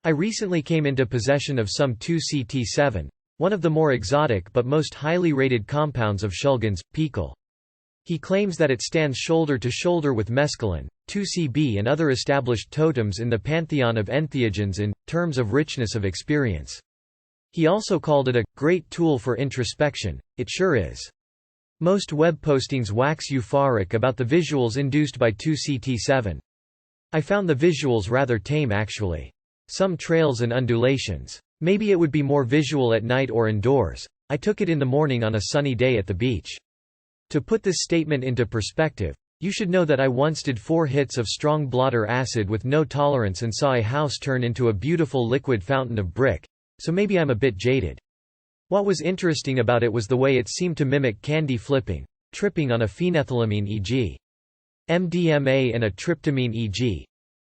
I recently came into possession of some 2CT7, one of the more exotic but most highly rated compounds of Shulgin's, Pikal. He claims that it stands shoulder to shoulder with mescaline, 2CB and other established totems in the pantheon of entheogens in terms of richness of experience. He also called it a great tool for introspection. It sure is. Most web postings wax euphoric about the visuals induced by 2CT7. I found the visuals rather tame actually. Some trails and undulations. Maybe it would be more visual at night or indoors. I took it in the morning on a sunny day at the beach. To put this statement into perspective, you should know that I once did 4 hits of strong blotter acid with no tolerance and saw a house turn into a beautiful liquid fountain of brick, so maybe I'm a bit jaded. What was interesting about it was the way it seemed to mimic candy flipping, tripping on a phenethylamine e.g. MDMA and a tryptamine e.g.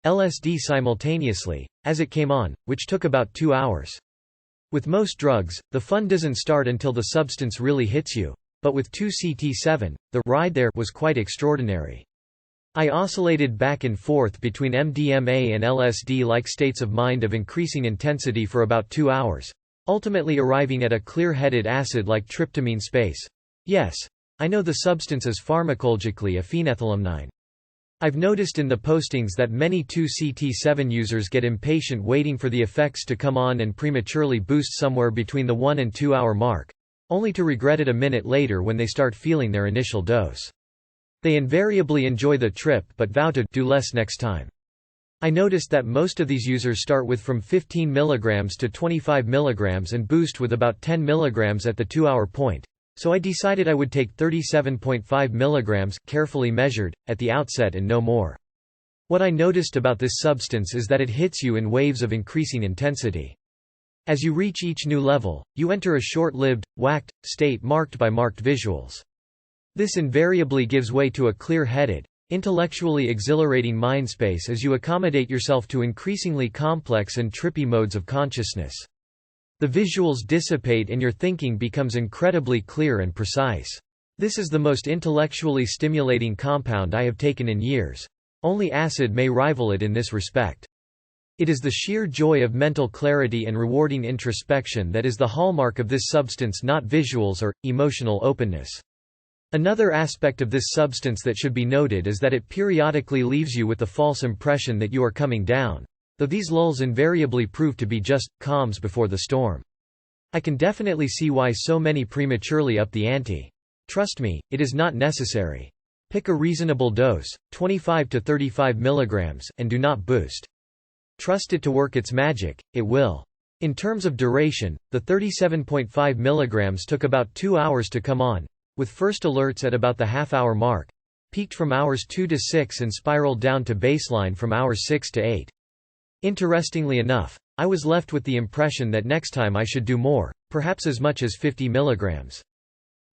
LSD simultaneously, as it came on, which took about 2 hours. With most drugs, the fun doesn't start until the substance really hits you, but with 2CT7, the ride there was quite extraordinary. I oscillated back and forth between MDMA and LSD-like states of mind of increasing intensity for about 2 hours, ultimately arriving at a clear-headed acid-like tryptamine space. Yes, I know the substance is pharmacologically a phenethylamine. I've noticed in the postings that many 2CT7 users get impatient waiting for the effects to come on and prematurely boost somewhere between the 1 and 2 hour mark, only to regret it a minute later when they start feeling their initial dose. They invariably enjoy the trip but vow to do less next time. I noticed that most of these users start with from 15 mg to 25 mg and boost with about 10 mg at the 2 hour point. So I decided I would take 37.5 mg, carefully measured, at the outset and no more. What I noticed about this substance is that it hits you in waves of increasing intensity. As you reach each new level, you enter a short-lived, whacked, state marked by marked visuals. This invariably gives way to a clear-headed, intellectually exhilarating mindspace as you accommodate yourself to increasingly complex and trippy modes of consciousness. The visuals dissipate and your thinking becomes incredibly clear and precise. This is the most intellectually stimulating compound I have taken in years. Only acid may rival it in this respect. It is the sheer joy of mental clarity and rewarding introspection that is the hallmark of this substance, not visuals or emotional openness. Another aspect of this substance that should be noted is that it periodically leaves you with the false impression that you are coming down, though these lulls invariably prove to be just calms before the storm. I can definitely see why so many prematurely up the ante. Trust me, it is not necessary. Pick a reasonable dose, 25 to 35 mg, and do not boost. Trust it to work its magic, it will. In terms of duration, the 37.5 mg took about 2 hours to come on, with first alerts at about the half-hour mark, peaked from hours 2 to 6 and spiraled down to baseline from hours 6 to 8. Interestingly enough, I was left with the impression that next time I should do more, perhaps as much as 50 mg.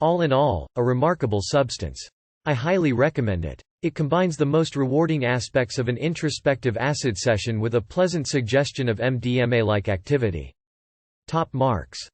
All in all, a remarkable substance. I highly recommend it. It combines the most rewarding aspects of an introspective acid session with a pleasant suggestion of MDMA-like activity. Top marks.